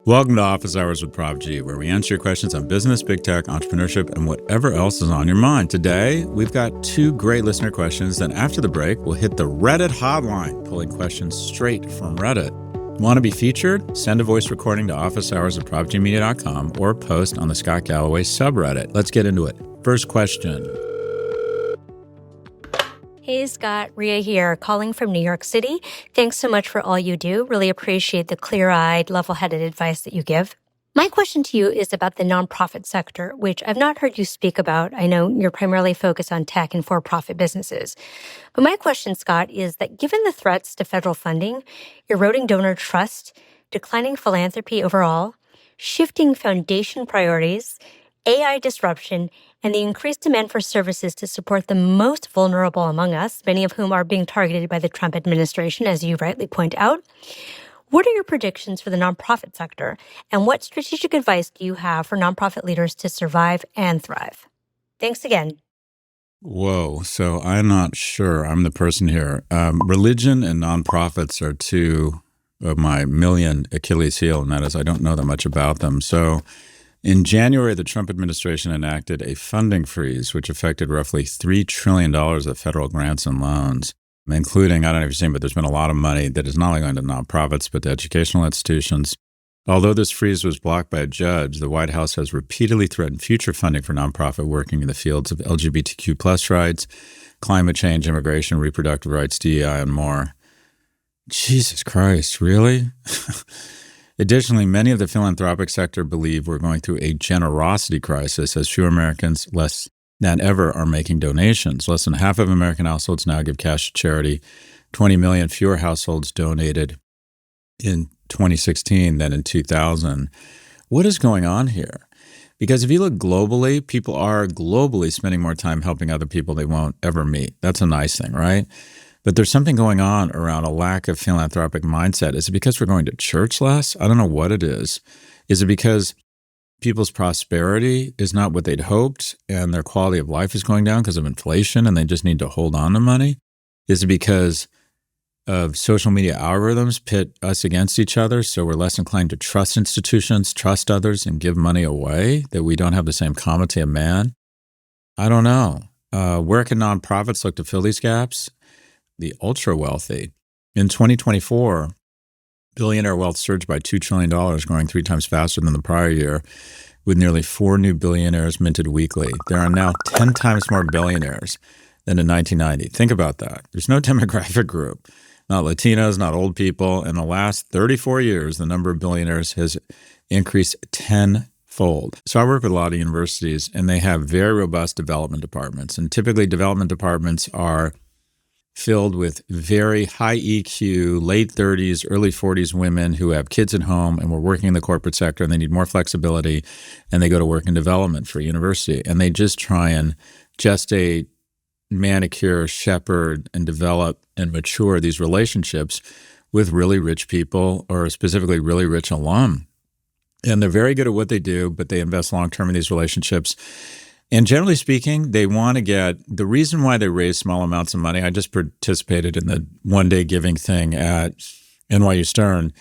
Welcome to Office Hours with Prof G, where we answer your questions on business, big tech, entrepreneurship, and whatever else is on your mind. Today, we've got two great listener questions. Then after the break, we'll hit the Reddit Hotline, pulling questions straight from Reddit. Want to be featured? Send a voice recording to officehours@profgmedia.com or post on the ScottGalloway subreddit. Let's get into it. First question. Hey, Scott, Rhea here, calling from New York City. Thanks so much for all you do. Really appreciate the clear-eyed, level-headed advice that you give. My question to you is about the nonprofit sector, which I've not heard you speak about. I know you're primarily focused on tech and for-profit businesses. But my question, Scott, is that given the threats to federal funding, eroding donor trust, declining philanthropy overall, shifting foundation priorities, AI disruption, and the increased demand for services to support the most vulnerable among us, many of whom are being targeted by the Trump administration, as you rightly point out, what are your predictions for the nonprofit sector, and what strategic advice do you have for nonprofit leaders to survive and thrive? Thanks again. Whoa, so I'm not sure I'm the person here. Religion and nonprofits are two of my million Achilles heel, and that is I don't know that much about them. So in January, the Trump administration enacted a funding freeze, which affected roughly $3 trillion of federal grants and loans, including, I don't know if you've seen, but there's been a lot of money that is not only going to nonprofits, but to educational institutions. Although this freeze was blocked by a judge, the White House has repeatedly threatened future funding for nonprofit working in the fields of LGBTQ plus rights, climate change, immigration, reproductive rights, DEI, and more. Jesus Christ, really? Additionally, many of the philanthropic sector believe we're going through a generosity crisis as fewer Americans, less than ever, are making donations. Less than half of American households now give cash to charity. 20 million fewer households donated in 2016 than in 2000. What is going on here? Because if you look globally, people are globally spending more time helping other people they won't ever meet. That's a nice thing, right? But there's something going on around a lack of philanthropic mindset. Is it because we're going to church less? I don't know what it is. Is it because people's prosperity is not what they'd hoped and their quality of life is going down because of inflation and they just need to hold on to money? Is it because of social media algorithms pit us against each other so we're less inclined to trust institutions, trust others, and give money away, that we don't have the same comity of man? I don't know. Where can nonprofits look to fill these gaps? The ultra wealthy. In 2024, billionaire wealth surged by $2 trillion, growing 3 times faster than the prior year, with nearly 4 new billionaires minted weekly. There are now 10 times more billionaires than in 1990. Think about that. There's no demographic group, not Latinos, not old people. In the last 34 years, the number of billionaires has increased tenfold. So I work with a lot of universities, and they have very robust development departments. And typically, development departments are filled with very high EQ, late 30s, early 40s women who have kids at home and were working in the corporate sector and they need more flexibility, and they go to work in development for a university. And they just try and gestate, manicure, shepherd, and develop and mature these relationships with really rich people, or specifically really rich alum. And they're very good at what they do, but they invest long-term in these relationships. And generally speaking, they want to get the reason why they raise small amounts of money. I just participated in the one-day giving thing at NYU Stern.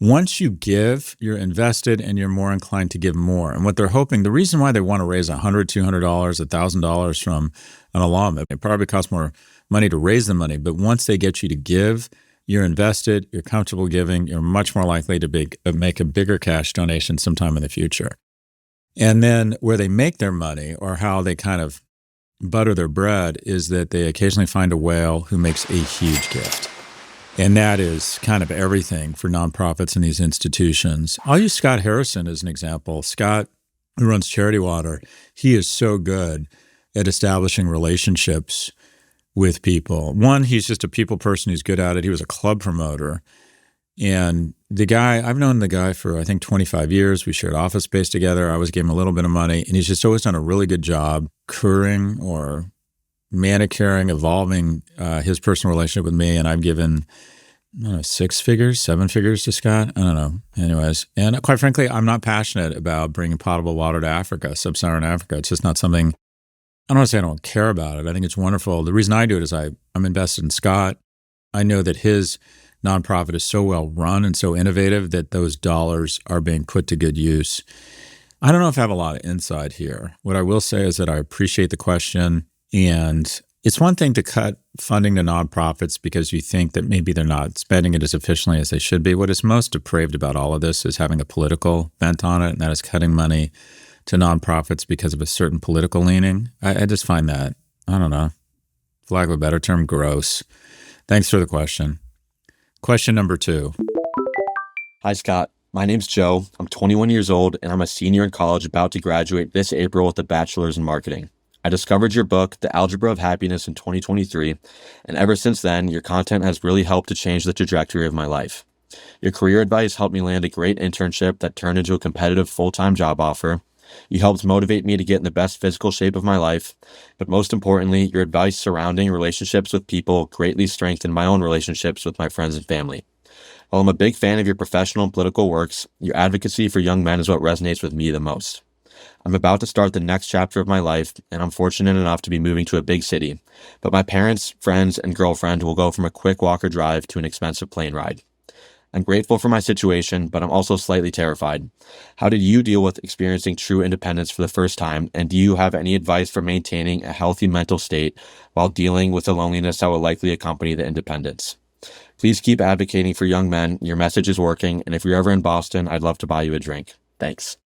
Once you give, you're invested and you're more inclined to give more. And what they're hoping, the reason why they want to raise $100, $200, $1,000 from an alum, it probably costs more money to raise the money. But once they get you to give, you're invested, you're comfortable giving, you're much more likely to make a bigger cash donation sometime in the future. And then where they make their money, or how they kind of butter their bread, is that they occasionally find a whale who makes a huge gift. And that is kind of everything for nonprofits and these institutions. I'll use Scott Harrison as an example. Scott, who runs Charity Water, he is so good at establishing relationships with people. One, he's just a people person who's good at it. He was a club promoter. And I've known the guy for, I think, 25 years. We shared office space together. I always gave him a little bit of money. And he's just always done a really good job curing or manicuring, evolving his personal relationship with me. And I've given, 6 figures, 7 figures to Scott. I don't know. Anyways. And quite frankly, I'm not passionate about bringing potable water to Africa, sub-Saharan Africa. It's just not something, I don't want to say I don't care about it. I think it's wonderful. The reason I do it is I'm invested in Scott. I know that his nonprofit is so well run and so innovative that those dollars are being put to good use. I don't know if I have a lot of insight here. What I will say is that I appreciate the question. And it's one thing to cut funding to nonprofits because you think that maybe they're not spending it as efficiently as they should be. What is most depraved about all of this is having a political bent on it, and that is cutting money to nonprofits because of a certain political leaning. I just find that, I don't know, for lack of a better term, gross. Thanks for the question. Question number 2. Hi, Scott. My name's Joe. I'm 21 years old, and I'm a senior in college about to graduate this April with a bachelor's in marketing. I discovered your book, The Algebra of Happiness, in 2023, and ever since then, your content has really helped to change the trajectory of my life. Your career advice helped me land a great internship that turned into a competitive full-time job offer. You helped motivate me to get in the best physical shape of my life, but most importantly, your advice surrounding relationships with people greatly strengthened my own relationships with my friends and family. While I'm a big fan of your professional and political works, your advocacy for young men is what resonates with me the most. I'm about to start the next chapter of my life, and I'm fortunate enough to be moving to a big city, but my parents, friends, and girlfriend will go from a quick walk or drive to an expensive plane ride. I'm grateful for my situation, but I'm also slightly terrified. How did you deal with experiencing true independence for the first time, and do you have any advice for maintaining a healthy mental state while dealing with the loneliness that will likely accompany the independence? Please keep advocating for young men. Your message is working, and if you're ever in Boston, I'd love to buy you a drink. Thanks.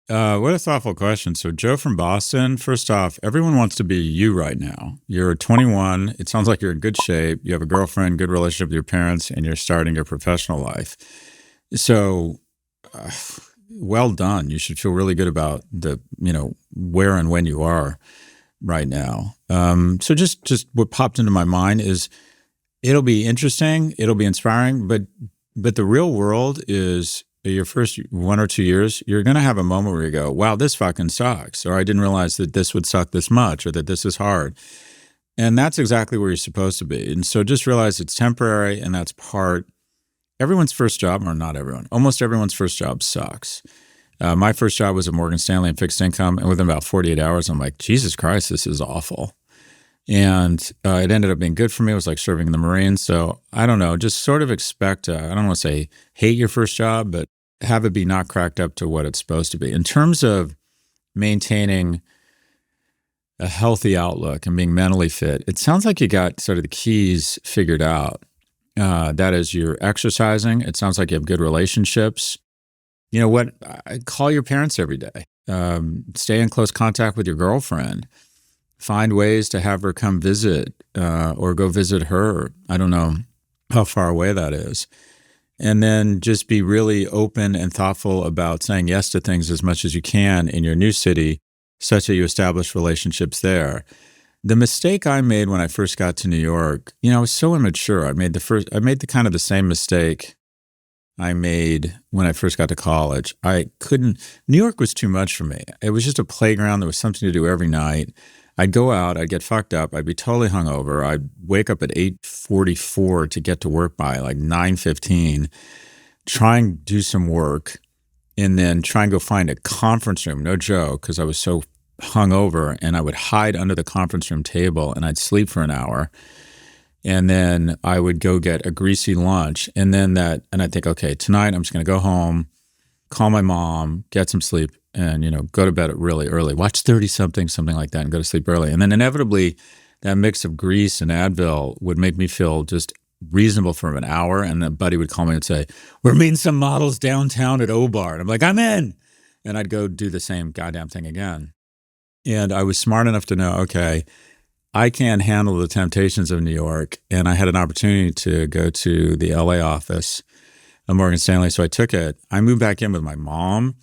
What a thoughtful question. So Joe from Boston, first off, everyone wants to be you right now. You're 21. It sounds like you're in good shape. You have a girlfriend, good relationship with your parents, and you're starting your professional life. So well done. You should feel really good about the, where and when you are right now. So just what popped into my mind is it'll be interesting. It'll be inspiring, but the real world is your first 1 or 2 years, you're going to have a moment where you go, wow, this fucking sucks. Or I didn't realize that this would suck this much or that this is hard. And that's exactly where you're supposed to be. And so just realize it's temporary, and that's everyone's first job, or not everyone, almost everyone's first job sucks. My first job was at Morgan Stanley in fixed income. And within about 48 hours, I'm like, Jesus Christ, this is awful. And it ended up being good for me. It was like serving in the Marines. So I don't know, just sort of expect, I don't want to say hate your first job, but have it be not cracked up to what it's supposed to be. In terms of maintaining a healthy outlook and being mentally fit, it sounds like you got sort of the keys figured out. That is, you're exercising. It sounds like you have good relationships. You know what? Call your parents every day. Stay in close contact with your girlfriend. Find ways to have her come visit or go visit her. I don't know how far away that is. And then just be really open and thoughtful about saying yes to things as much as you can in your new city, such that you establish relationships there. The mistake I made when I first got to New York, I was so immature. I made the kind of the same mistake I made when I first got to college. New York was too much for me. It was just a playground. There was something to do every night. I'd go out, I'd get fucked up, I'd be totally hungover. I'd wake up at 8:44 to get to work by like 9:15, try and do some work, and then try and go find a conference room, no joke, because I was so hungover, and I would hide under the conference room table, and I'd sleep for an hour, and then I would go get a greasy lunch, and I'd think, okay, tonight I'm just going to go home, call my mom, get some sleep, and, go to bed really early, watch 30-something, something like that, and go to sleep early. And then inevitably, that mix of grease and Advil would make me feel just reasonable for an hour. And a buddy would call me and say, we're meeting some models downtown at O-Bar. And I'm like, I'm in. And I'd go do the same goddamn thing again. And I was smart enough to know, okay, I can't handle the temptations of New York. And I had an opportunity to go to the LA office of Morgan Stanley. So I took it. I moved back in with my mom.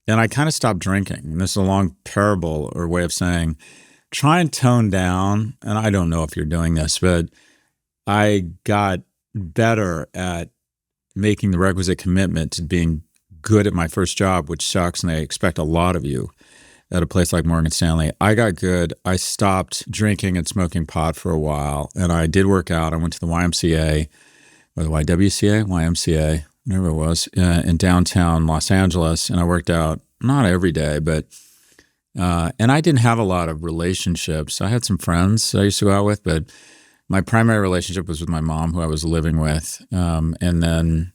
And I kind of stopped drinking. And this is a long parable or way of saying, try and tone down. And I don't know if you're doing this, but I got better at making the requisite commitment to being good at my first job, which sucks. And they expect a lot of you at a place like Morgan Stanley. I got good. I stopped drinking and smoking pot for a while. And I did work out. I went to the YMCA, or the YMCA, whatever it was, in downtown Los Angeles. And I worked out, not every day, but, and I didn't have a lot of relationships. I had some friends I used to go out with, but My primary relationship was with my mom, who I was living with. And then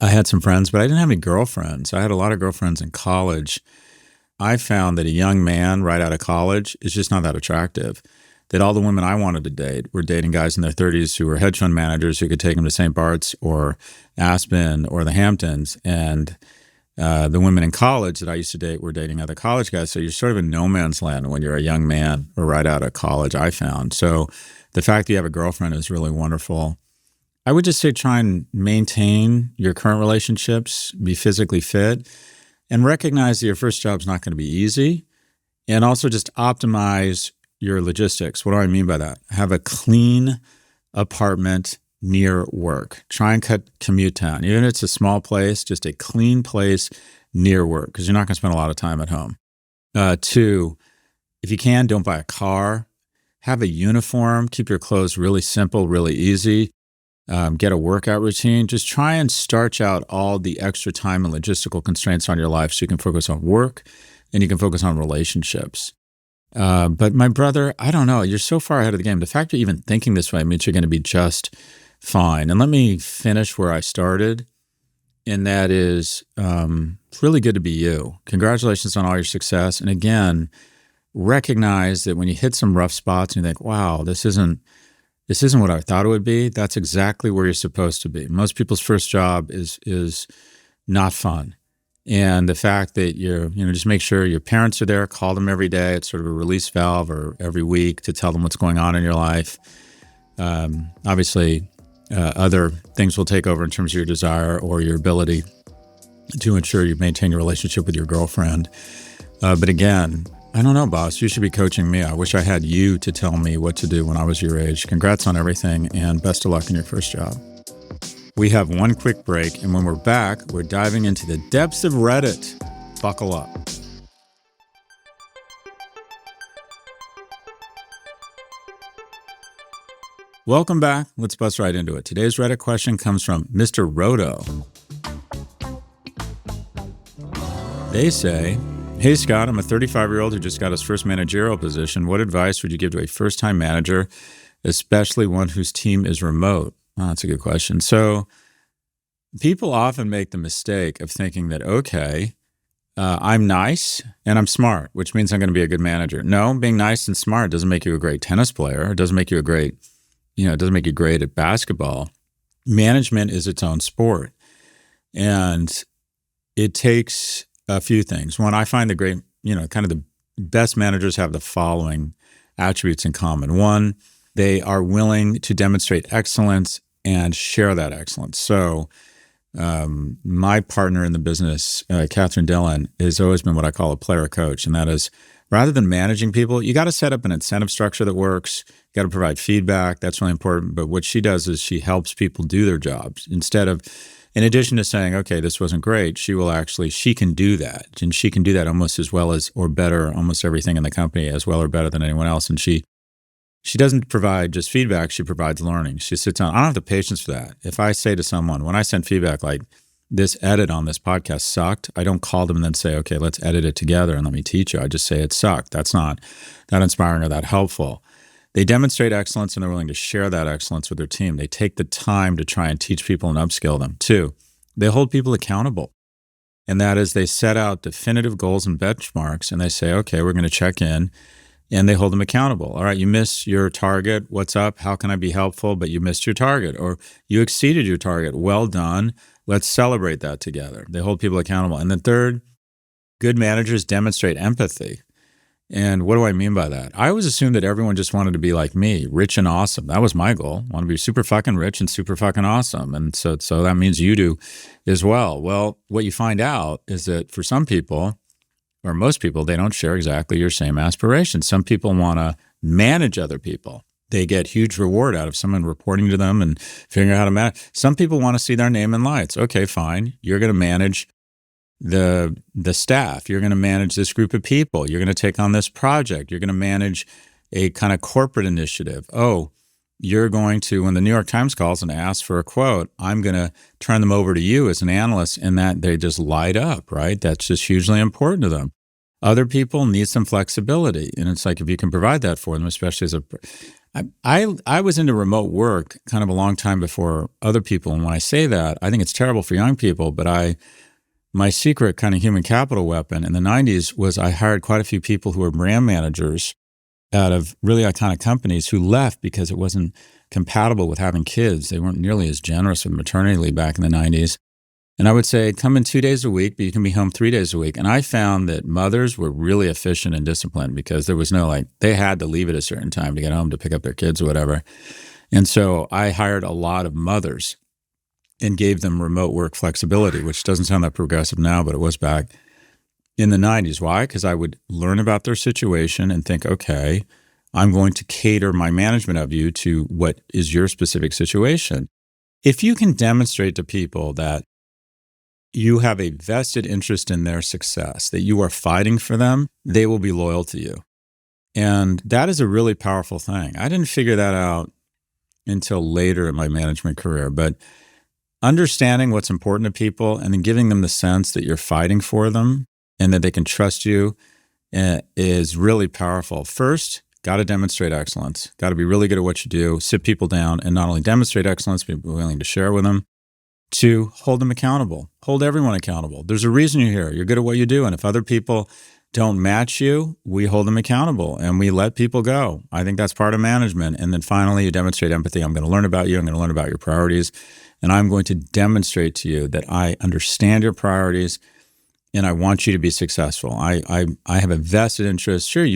I had some friends, but I didn't have any girlfriends. I had a lot of girlfriends in college. I found that a young man right out of college is just not that attractive. That all the women I wanted to date were dating guys in their 30s who were hedge fund managers who could take them to St. Bart's or Aspen or the Hamptons. And the women in college that I used to date were dating other college guys. So you're sort of in no man's land when you're a young man or right out of college, I found. So the fact that you have a girlfriend is really wonderful. I would just say try and maintain your current relationships, be physically fit, and recognize that your first job is not going to be easy. And also just optimize your logistics. What do I mean by that? Have a clean apartment near work. Try and cut commute time. Even if it's a small place, just a clean place near work, because you're not going to spend a lot of time at home. 2, if you can, don't buy a car. Have a uniform. Keep your clothes really simple, really easy. Get a workout routine. Just try and starch out all the extra time and logistical constraints on your life so you can focus on work and you can focus on relationships. But my brother, I don't know. You're so far ahead of the game. The fact you're even thinking this way means you're going to be just fine. And let me finish where I started. And that is, it's really good to be you. Congratulations on all your success. And again, recognize that when you hit some rough spots and you think, wow, this isn't what I thought it would be, that's exactly where you're supposed to be. Most people's first job is not fun. And the fact that just make sure your parents are there, call them every day. It's sort of a release valve, or every week to tell them what's going on in your life. Obviously, other things will take over in terms of your desire or your ability to ensure you maintain your relationship with your girlfriend. But again, I don't know, boss. You should be coaching me. I wish I had you to tell me what to do when I was your age. Congrats on everything, and best of luck in your first job. We have one quick break, and when we're back, we're diving into the depths of Reddit. Buckle up. Welcome back. Let's bust right into it. Today's Reddit question comes from Mr. Roto. They say, hey, Scott, I'm a 35-year-old who just got his first managerial position. What advice would you give to a first-time manager, especially one whose team is remote? Oh, that's a good question. So people often make the mistake of thinking that, okay, I'm nice and I'm smart, which means I'm going to be a good manager. No, being nice and smart doesn't make you a great tennis player. It doesn't make you it doesn't make you great at basketball. Management is its own sport. And it takes a few things. One, I find the best managers have the following attributes in common. One, they are willing to demonstrate excellence and share that excellence. So my partner in the business, Catherine Dillon, has always been what I call a player coach. And that is, rather than managing people, you got to set up an incentive structure that works. You got to provide feedback. That's really important. But what she does is she helps people do their jobs. In addition to saying, okay, this wasn't great, she can do that. And she can do that almost as well as, or better, almost everything in the company as well or better than anyone else. And she doesn't provide just feedback, she provides learning. She sits down. I don't have the patience for that. If I say to someone, when I send feedback like, this edit on this podcast sucked, I don't call them and then say, okay, let's edit it together and let me teach you. I just say it sucked. That's not that inspiring or that helpful. They demonstrate excellence and they're willing to share that excellence with their team. They take the time to try and teach people and upskill them. 2, they hold people accountable. And that is, they set out definitive goals and benchmarks and they say, okay, we're going to check in. And they hold them accountable. All right, you missed your target. What's up? How can I be helpful? But you missed your target, or you exceeded your target. Well done. Let's celebrate that together. They hold people accountable. And then 3rd, good managers demonstrate empathy. And what do I mean by that? I always assumed that everyone just wanted to be like me, rich and awesome. That was my goal. I want to be super fucking rich and super fucking awesome. And so that means you do as well. Well, what you find out is that for some people, or most people, they don't share exactly your same aspirations. Some people want to manage other people. They get huge reward out of someone reporting to them and figuring out how to manage. Some people want to see their name in lights. Okay, fine. You're going to manage the staff. You're going to manage this group of people. You're going to take on this project. You're going to manage a kind of corporate initiative. Oh, you're going to, when the New York Times calls and asks for a quote, I'm going to turn them over to you as an analyst, and that they just light up, right? That's just hugely important to them. Other people need some flexibility. And it's like, if you can provide that for them, especially I was into remote work kind of a long time before other people. And when I say that, I think it's terrible for young people, but my secret kind of human capital weapon in the 90s was I hired quite a few people who were brand managers out of really iconic companies who left because it wasn't compatible with having kids. They weren't nearly as generous with maternity leave back in the 90s. And I would say, come in 2 days a week, but you can be home 3 days a week. And I found that mothers were really efficient and disciplined because there was no they had to leave at a certain time to get home to pick up their kids or whatever. And so I hired a lot of mothers and gave them remote work flexibility, which doesn't sound that progressive now, but it was back in the 90s. Why? Because I would learn about their situation and think, okay, I'm going to cater my management of you to what is your specific situation. If you can demonstrate to people that you have a vested interest in their success, that you are fighting for them, they will be loyal to you. And that is a really powerful thing. I didn't figure that out until later in my management career, but understanding what's important to people and then giving them the sense that you're fighting for them and that they can trust you is really powerful. First, got to demonstrate excellence. Got to be really good at what you do, sit people down, and not only demonstrate excellence, but be willing to share with them. 2, hold them accountable. Hold everyone accountable. There's a reason you're here. You're good at what you do. And if other people don't match you, we hold them accountable and we let people go. I think that's part of management. And then finally, you demonstrate empathy. I'm going to learn about you. I'm going to learn about your priorities. And I'm going to demonstrate to you that I understand your priorities and I want you to be successful. I have a vested interest. Sure,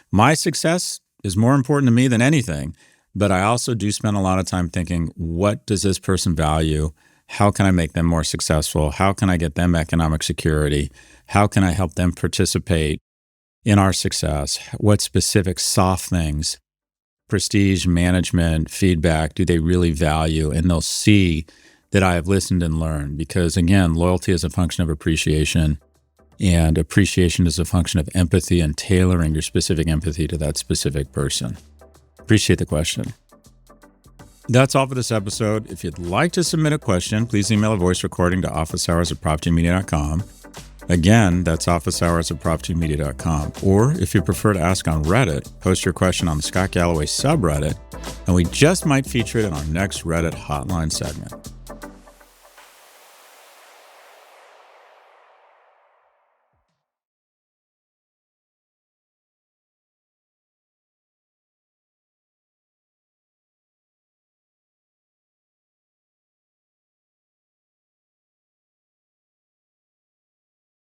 my success is more important to me than anything, but I also do spend a lot of time thinking, what does this person value? How can I make them more successful? How can I get them economic security? How can I help them participate in our success? What specific soft things, prestige, management, feedback, do they really value? And they'll see that I have listened and learned because, again, loyalty is a function of appreciation and appreciation is a function of empathy and tailoring your specific empathy to that specific person. Appreciate the question. That's all for this episode. If you'd like to submit a question, please email a voice recording to officehours@profgmedia.com. Again, that's officehours@profgmedia.com. Or if you prefer to ask on Reddit, post your question on the Scott Galloway subreddit, and we just might feature it in our next Reddit Hotline segment.